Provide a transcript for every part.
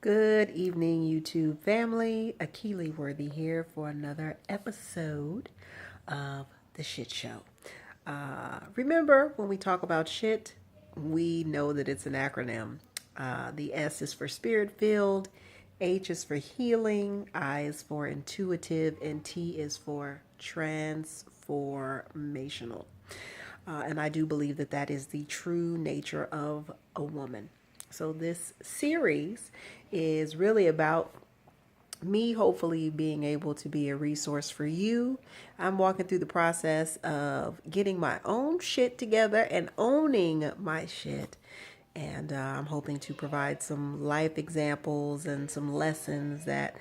Good evening, YouTube family. Akili Worthy here for another episode of The Shit Show. Remember, when we talk about shit, we know that it's an acronym. The S is for spirit filled, H is for healing, I is for intuitive, and T is for transformational. And I do believe that that is the true nature of a woman. So, this series is really about me hopefully being able to be a resource for you. I'm walking through the process of getting my own shit together and owning my shit. And I'm hoping to provide some life examples and some lessons that,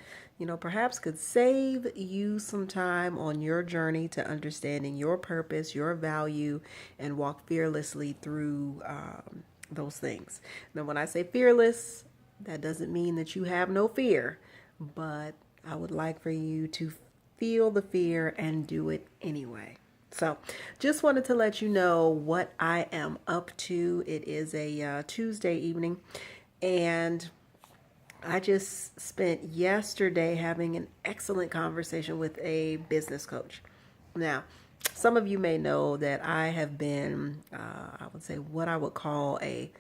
perhaps could save you some time on your journey to understanding your purpose, your value, and walk fearlessly through those things. Now, when I say fearless, that doesn't mean that you have no fear, but I would like for you to feel the fear and do it anyway. So, just wanted to let you know what I am up to. It is a Tuesday evening, and I just spent yesterday having an excellent conversation with a business coach. Now, some of you may know that I have been, I would say, what I would call a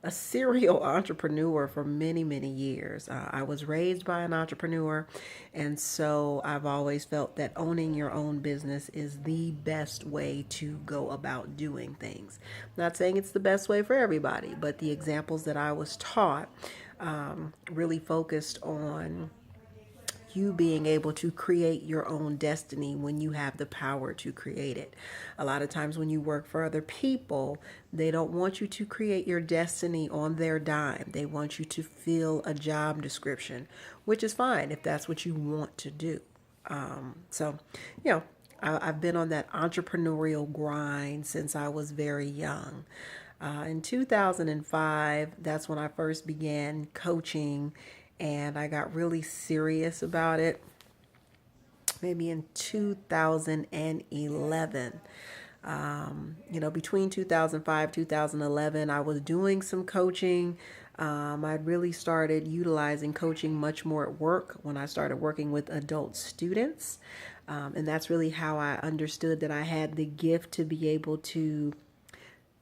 serial entrepreneur for many, many years. I was raised by an entrepreneur, and so I've always felt that owning your own business is the best way to go about doing things. Not saying it's the best way for everybody, but the examples that I was taught really focused on you being able to create your own destiny when you have the power to create it. A lot of times when you work for other people, they don't want you to create your destiny on their dime. They want you to fill a job description, which is fine if that's what you want to do. So, you know, I've been on that entrepreneurial grind since I was very young. In 2005, that's when I first began coaching, and I got really serious about it. Maybe in 2011. Between 2005 2011, I was doing some coaching. I really started utilizing coaching much more at work when I started working with adult students. And that's really how I understood that I had the gift to be able to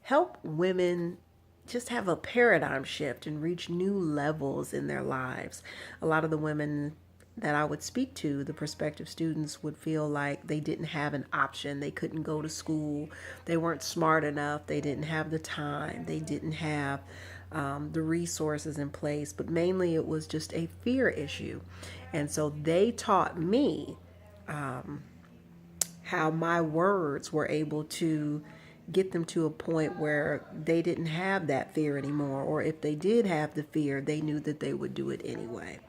help women just have a paradigm shift and reach new levels in their lives. A lot of the women that I would speak to, the prospective students, would feel like they didn't have an option. They couldn't go to school. They weren't smart enough. They didn't have the time. They didn't have the resources in place. But mainly it was just a fear issue. And so they taught me how my words were able to get them to a point where they didn't have that fear anymore, or if they did have the fear, they knew that they would do it anyway.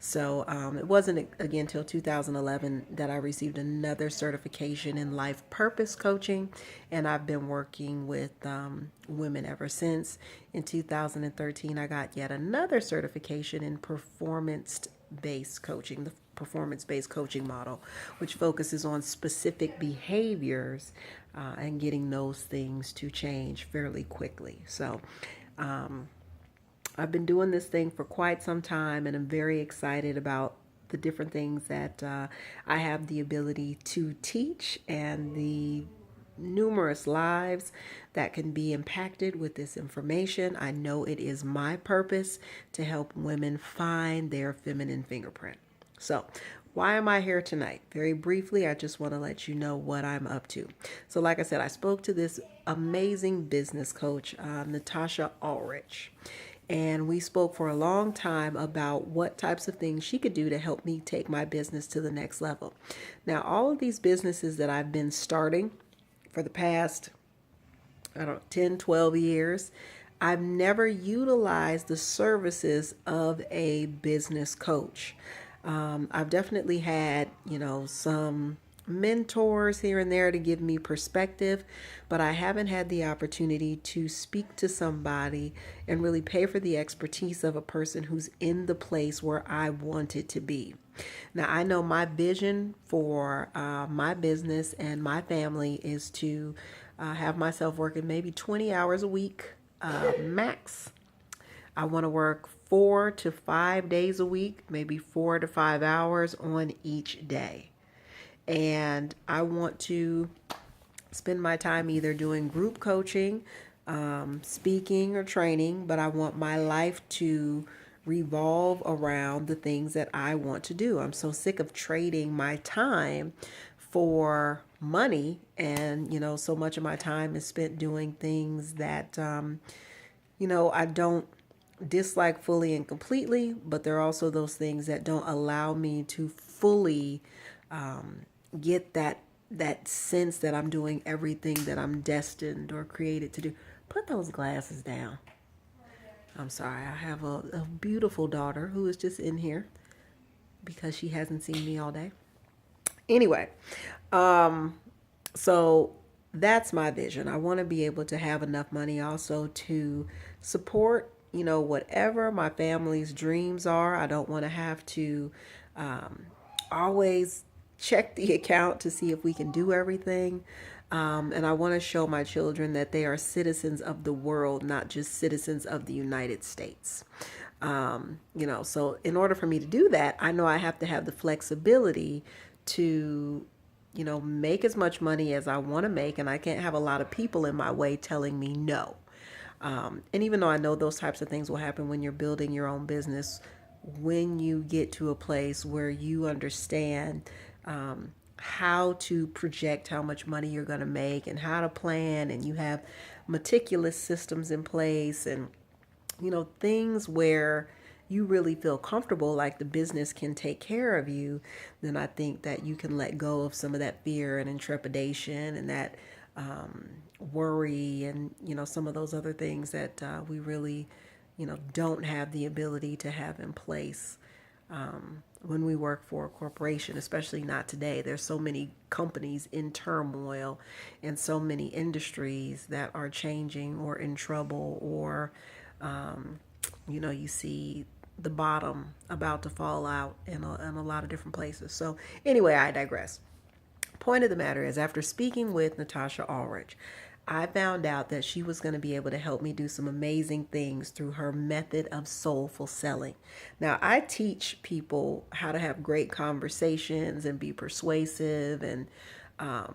So it wasn't again until 2011 that I received another certification in life purpose coaching, and I've been working with women ever since. In 2013, I got yet another certification in performance-based coaching, the performance-based coaching model, which focuses on specific behaviors and getting those things to change fairly quickly. So I've been doing this thing for quite some time, and I'm very excited about the different things that I have the ability to teach and the numerous lives that can be impacted with this information. I know it is my purpose to help women find their feminine fingerprint. So, why am I here tonight? Very briefly, I just want to let you know what I'm up to. So, like I said, I spoke to this amazing business coach, Natasha Ulrich, and we spoke for a long time about what types of things she could do to help me take my business to the next level. Now, all of these businesses that I've been starting for the past, 10, 12 years, I've never utilized the services of a business coach. I've definitely had, some mentors here and there to give me perspective, but I haven't had the opportunity to speak to somebody and really pay for the expertise of a person who's in the place where I wanted to be. Now, I know my vision for my business and my family is to have myself working maybe 20 hours a week max. I want to work 4 to 5 days a week, maybe 4 to 5 hours on each day. And I want to spend my time either doing group coaching, speaking, or training, but I want my life to revolve around the things that I want to do. I'm so sick of trading my time for money, and so much of my time is spent doing things that I don't dislike fully and completely, but there are also those things that don't allow me to fully get that sense that I'm doing everything that I'm destined or created to do. Put those glasses down. I'm sorry. I have a beautiful daughter who is just in here because she hasn't seen me all day. Anyway, so that's my vision. I want to be able to have enough money also to support, whatever my family's dreams are. I don't want to have to always check the account to see if we can do everything. And I want to show my children that they are citizens of the world, not just citizens of the United States. So in order for me to do that, I know I have to have the flexibility to, make as much money as I want to make. And I can't have a lot of people in my way telling me no. And even though I know those types of things will happen when you're building your own business, when you get to a place where you understand how to project how much money you're going to make and how to plan, and you have meticulous systems in place, and things where you really feel comfortable, like the business can take care of you, then I think that you can let go of some of that fear and intrepidation and that worry and some of those other things that we really don't have the ability to have in place when we work for a corporation, especially not today. There's so many companies in turmoil and so many industries that are changing or in trouble, or you see the bottom about to fall out in a lot of different places. So anyway, I digress. Point of the matter is, after speaking with Natasha Ulrich, I found out that she was going to be able to help me do some amazing things through her method of soulful selling. Now, I teach people how to have great conversations and be persuasive, and I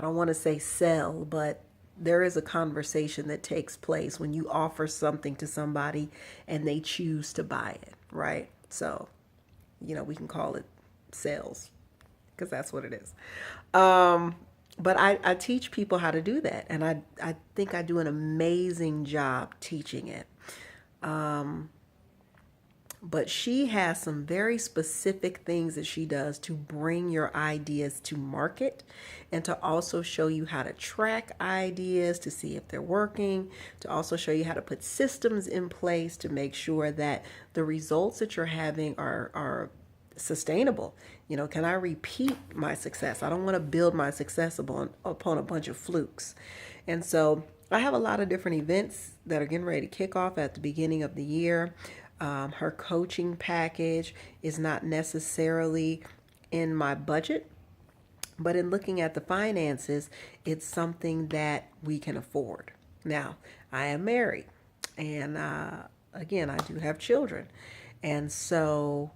don't want to say sell, but there is a conversation that takes place when you offer something to somebody and they choose to buy it, right? So, we can call it sales because that's what it is. But I teach people how to do that, and I think I do an amazing job teaching it. But she has some very specific things that she does to bring your ideas to market, and to also show you how to track ideas to see if they're working, to also show you how to put systems in place to make sure that the results that you're having are sustainable. Can I repeat my success? I don't want to build my success upon a bunch of flukes. And so I have a lot of different events that are getting ready to kick off at the beginning of the year. Her coaching package is not necessarily in my budget, but in looking at the finances, it's something that we can afford. Now, I am married, and again, I do have children. And so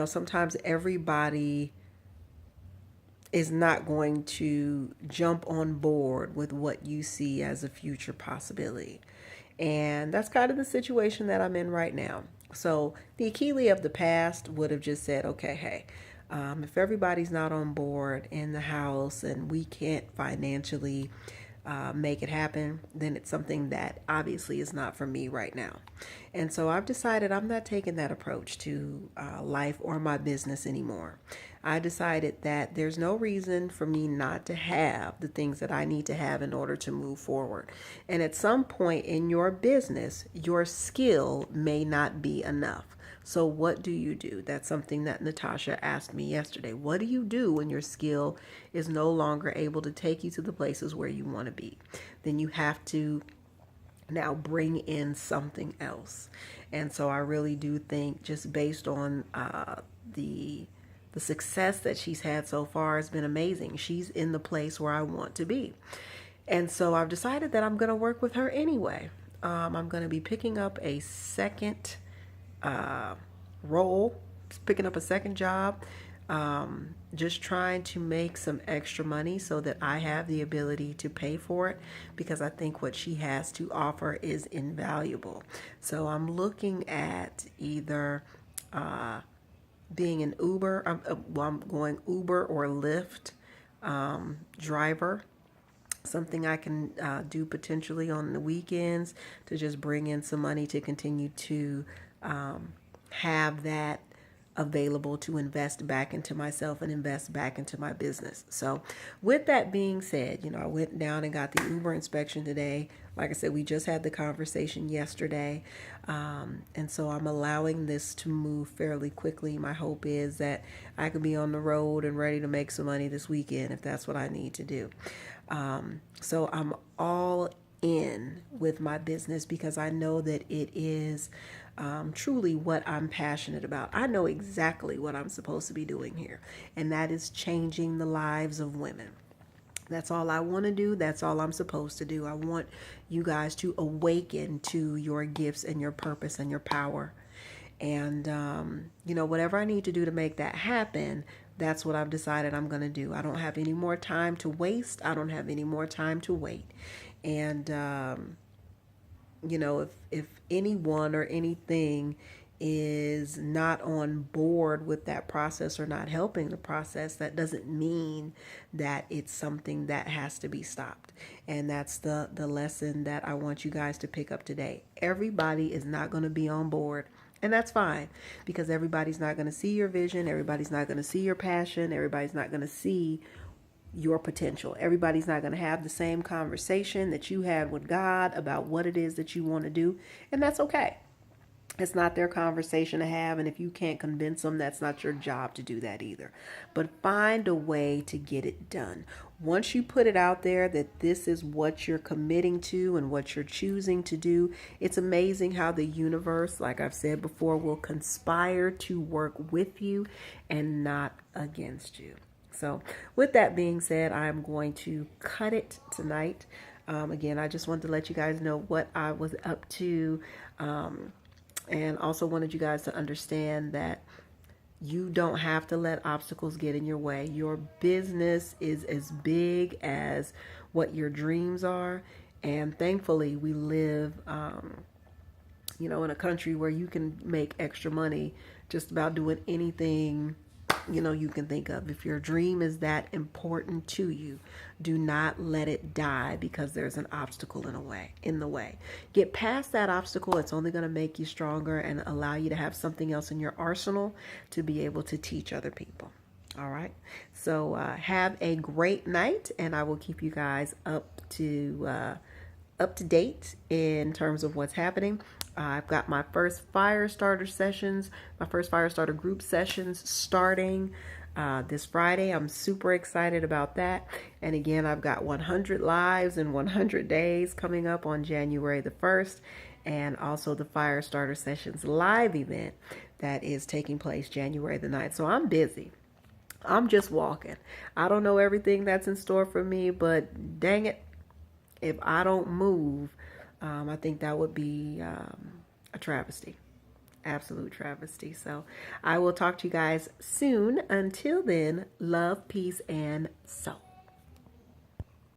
sometimes everybody is not going to jump on board with what you see as a future possibility. And that's kind of the situation that I'm in right now. So the Achille of the past would have just said, okay, hey, if everybody's not on board in the house and we can't financially make it happen, then it's something that obviously is not for me right now. And so I've decided I'm not taking that approach to life or my business anymore. I decided that there's no reason for me not to have the things that I need to have in order to move forward. And at some point in your business, your skill may not be enough. So what do you do? That's something that Natasha asked me yesterday. What do you do when your skill is no longer able to take you to the places where you want to be? Then you have to now bring in something else. And so I really do think, just based on the success that she's had so far, has been amazing. She's in the place where I want to be. And so I've decided that I'm going to work with her anyway. I'm going to be picking up a second uh, role, picking up a second job, just trying to make some extra money so that I have the ability to pay for it, because I think what she has to offer is invaluable. So I'm looking at either being an Uber, I'm going Uber or Lyft driver, something I can do potentially on the weekends to just bring in some money to continue to have that available to invest back into myself and invest back into my business. So with that being said, I went down and got the Uber inspection today. Like I said, we just had the conversation yesterday. And so I'm allowing this to move fairly quickly. My hope is that I could be on the road and ready to make some money this weekend if that's what I need to do. So I'm all in with my business because I know that it is truly what I'm passionate about. I know exactly what I'm supposed to be doing here, and that is changing the lives of women. That's all I want to do. That's all I'm supposed to do. I want you guys to awaken to your gifts and your purpose and your power. And, whatever I need to do to make that happen, that's what I've decided I'm going to do. I don't have any more time to waste. I don't have any more time to wait. And, if anyone or anything is not on board with that process or not helping the process, that doesn't mean that it's something that has to be stopped. And that's the lesson that I want you guys to pick up today. Everybody is not going to be on board. And that's fine, because everybody's not going to see your vision. Everybody's not going to see your passion. Everybody's not going to see your potential. Everybody's not going to have the same conversation that you had with God about what it is that you want to do. And that's okay. It's not their conversation to have. And if you can't convince them, that's not your job to do that either. But find a way to get it done. Once you put it out there that this is what you're committing to and what you're choosing to do, it's amazing how the universe, like I've said before, will conspire to work with you and not against you. So with that being said, I'm going to cut it tonight. Again, I just wanted to let you guys know what I was up to. And also wanted you guys to understand that you don't have to let obstacles get in your way. Your business is as big as what your dreams are. And thankfully, we live, in a country where you can make extra money just about doing anything you can think of. If your dream is that important to you, do not let it die because there's an obstacle in the way. Get past that obstacle. It's only going to make you stronger and allow you to have something else in your arsenal to be able to teach other people. All right. So have a great night, and I will keep you guys up to date in terms of what's happening. I've got my first fire starter group sessions starting this Friday. I'm super excited about that. And again, I've got 100 lives in 100 days coming up on January the 1st. And also the fire starter sessions live event that is taking place January the 9th. So I'm busy. I'm just walking. I don't know everything that's in store for me, but dang it, if I don't move, I think that would be a travesty. Absolute travesty. So I will talk to you guys soon. Until then, love, peace, and soul.